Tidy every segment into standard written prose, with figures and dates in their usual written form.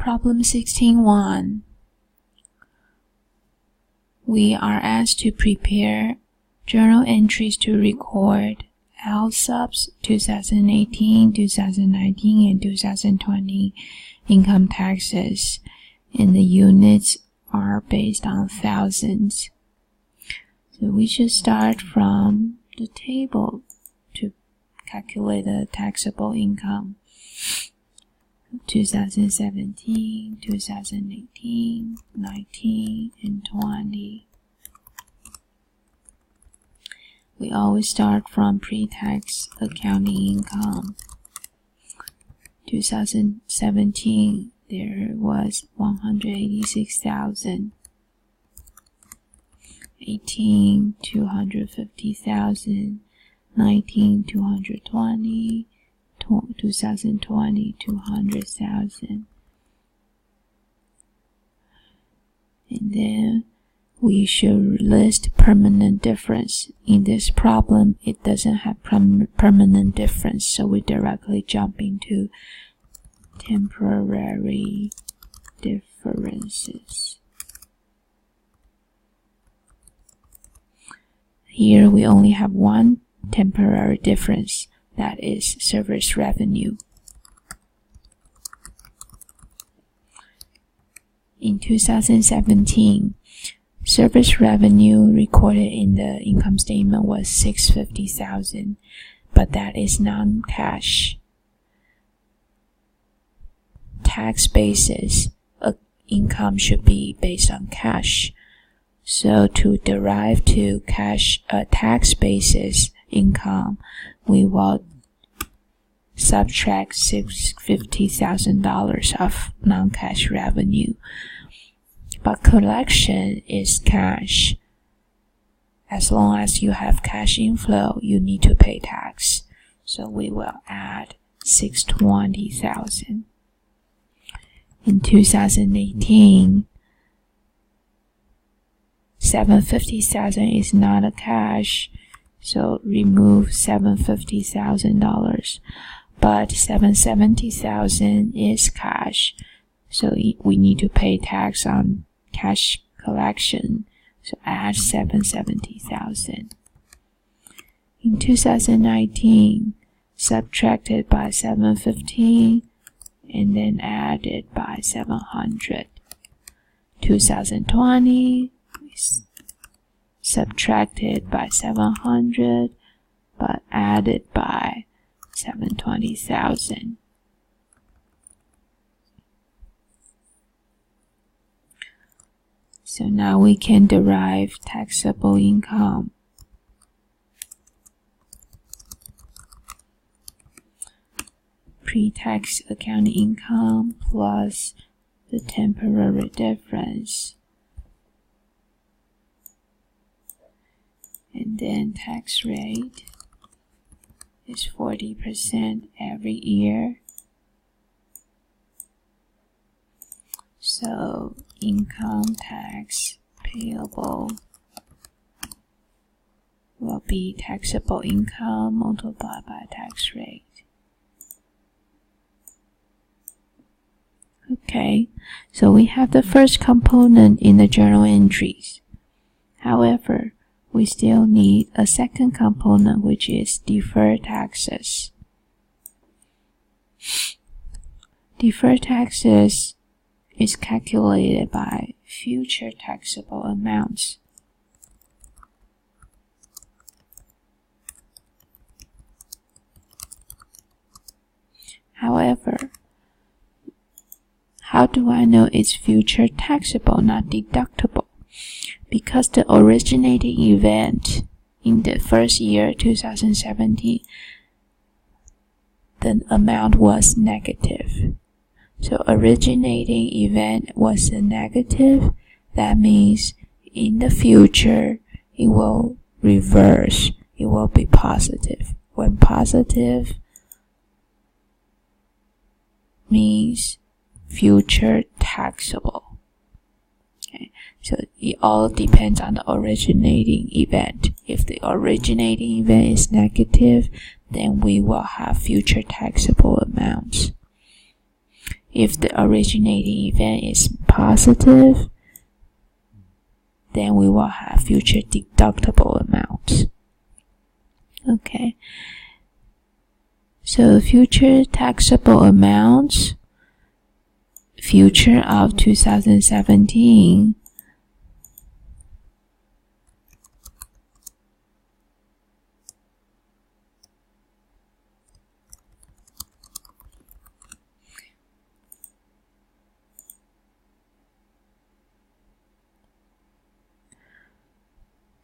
Problem 16.1. We are asked to prepare journal entries to record LSUBs 2018, 2019, and 2020 income taxes, and the units are based on thousands. So we should start from the table to calculate the taxable income. 2017, 2018, 19, and 20. We always start from pre-tax accounting income. 2017, there was 186,000. 18, 250,000. 19, 220. 2020, 200,000. And then we should list permanent difference. In this problem, it doesn't have permanent difference, so we directly jump into temporary differences. Here we only have one temporary difference. That is service revenue. In 2017, service revenue recorded in the income statement was $650,000, but that is non-cash. Tax basis income should be based on cash. So to derive to cash tax basis income, we will subtract $650,000 of non-cash revenue. But collection is cash. As long as you have cash inflow, you need to pay tax. So we will add $620,000. In 2018, $750,000 is not a cash. So remove $750,000, but $770,000 is cash. So we need to pay tax on cash collection. So add $770,000. In 2019, subtracted by $750 and then added by $700. 2020 subtracted by $700 but added by $720,000. So now we can derive taxable income. Pre-tax accounting income plus the temporary difference. And then tax rate is 40% every year. So income tax payable will be taxable income multiplied by tax rate. Okay, so we have the first component in the journal entries. However, we still need a second component, which is deferred taxes. Deferred taxes is calculated by future taxable amounts. However, how do I know it's future taxable, not deductible? Because the originating event in the first year, 2017, the amount was negative. So originating event was a negative. That means in the future, it will reverse. It will be positive. When positive means future taxable. Okay. So it all depends on the originating event. If the originating event is negative, then we will have future taxable amounts. If the originating event is positive, then we will have future deductible amounts. Okay. So future taxable amounts, future of 2017.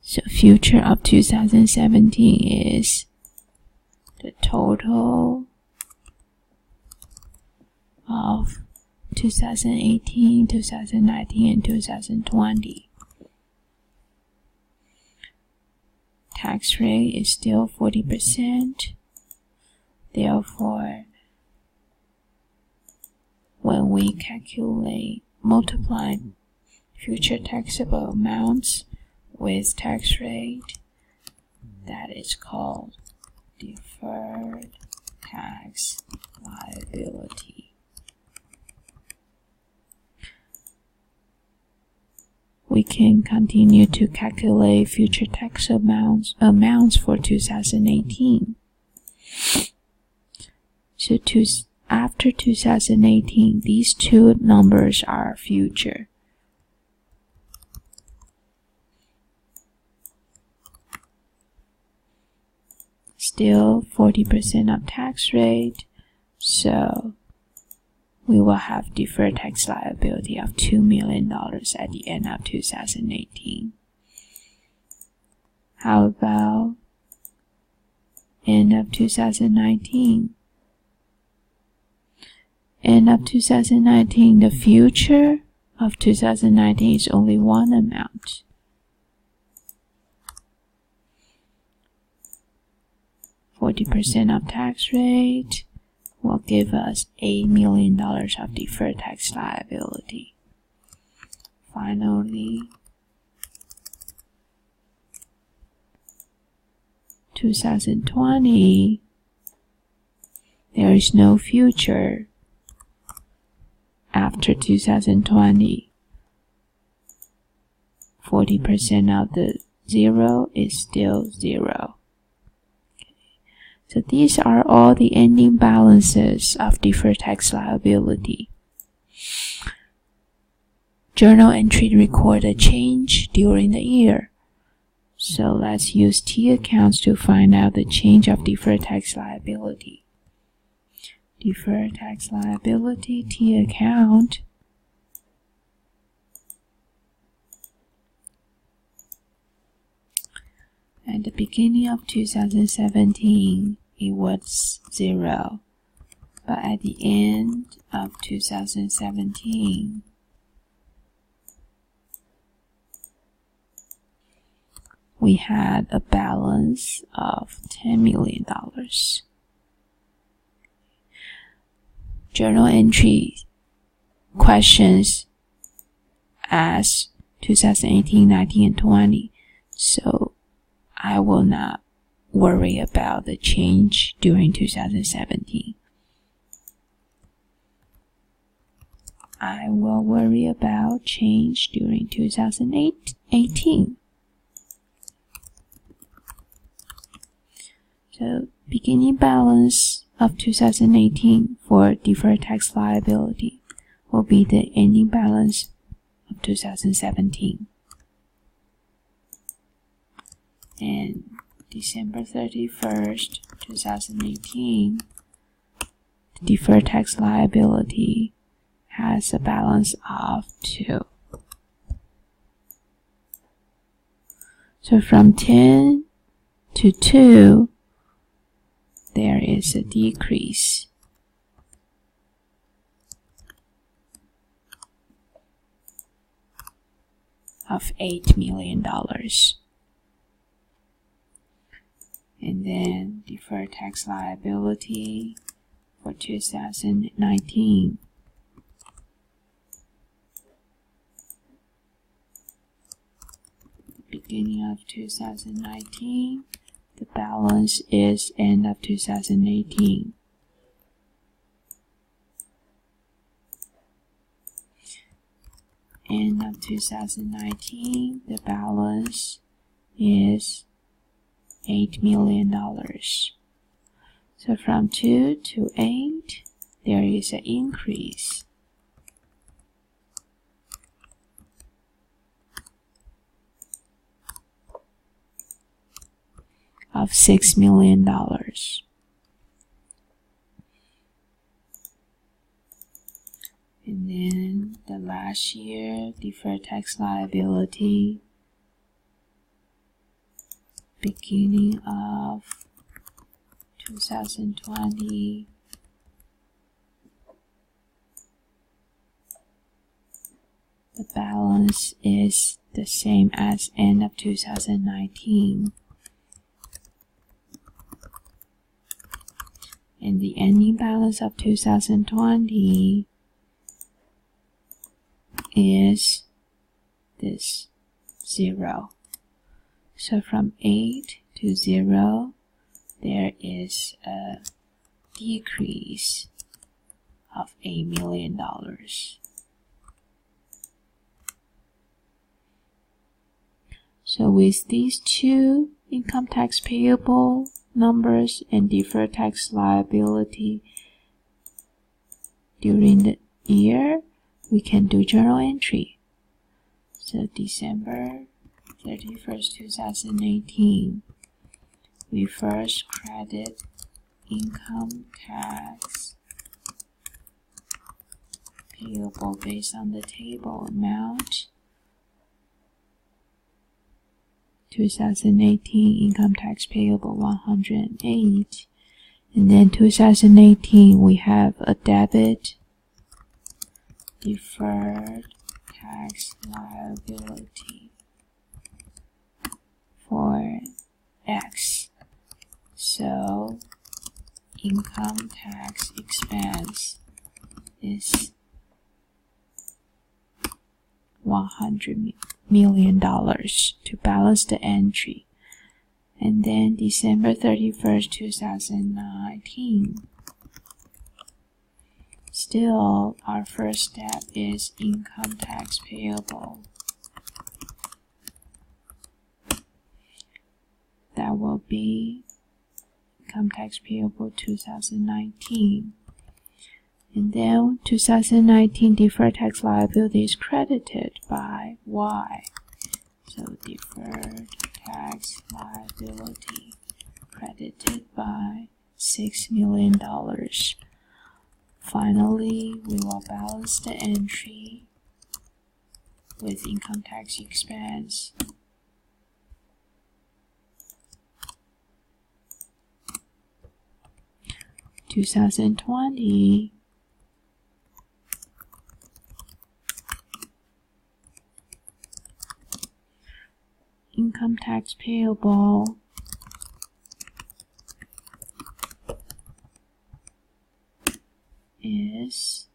So future of 2017 is the total of 2018, 2019, and 2020. Tax rate is still 40%. Therefore, when we multiply future taxable amounts with tax rate, that is called deferred tax liability. We can continue to calculate future tax amounts for 2018. So after 2018, these two numbers are future. Still 40% of tax rate, so we will have deferred tax liability of $2 million at the end of 2018. How about end of 2019? End of 2019, the future of 2019 is only one amount. %40 of tax rate will give us $8 million of deferred tax liability. Finally, 2020, there is no future after 2020. 40% of the 0 is still 0. So these are all the ending balances of deferred tax liability. Journal entry record a change during the year. So let's use T accounts to find out the change of deferred tax liability. Deferred tax liability, T account. At the beginning of 2017, it was 0. But at the end of 2017, we had a balance of $10 million. Journal entry questions as 2018, 19, and 20. So I will not worry about the change during 2017. I will worry about change during 2018. So beginning balance of 2018 for deferred tax liability will be the ending balance of 2017. And December 31st, 2018, the deferred tax liability has a balance of 2. So from 10 to 2, there is a decrease. Of $8 million. And then deferred tax liability for 2019. Beginning of 2019, the balance is end of 2018. end of 2019, the balance is $8 million. So from 2 to 8, there is an increase. Of $6 million. And then the last year deferred tax liability, beginning of 2020, the balance is the same as end of 2019. And the ending balance of 2020 is this 0. So from 8 to 0, there is a decrease of $8 million. So with these two income tax payable numbers and deferred tax liability during the year, we can do journal entry. So December 31st, 2018, we first credit income tax payable based on the table amount. 2018 income tax payable 108, and then 2018 we have a debit deferred tax liability for X. So income tax expense is $100 million to balance the entry. And then December 31st, 2019. Still, our first step is income tax payable. That will be income tax payable 2019. And then 2019 deferred tax liability is credited by Y. So deferred tax liability credited by $6 million. Finally, we will balance the entry with income tax expense. In 2020, income tax payable is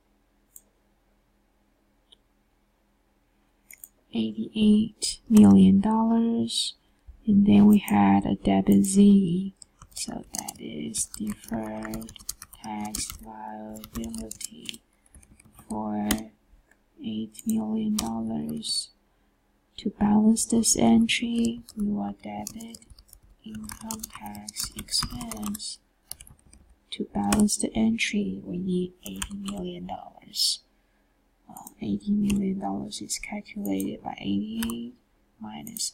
$88 million, and then we had a debit Z, so that is deferred tax liability for $8 million. To balance this entry, we will debit income tax expense. To balance the entry, we need $80 million. $80 million is calculated by 88 minus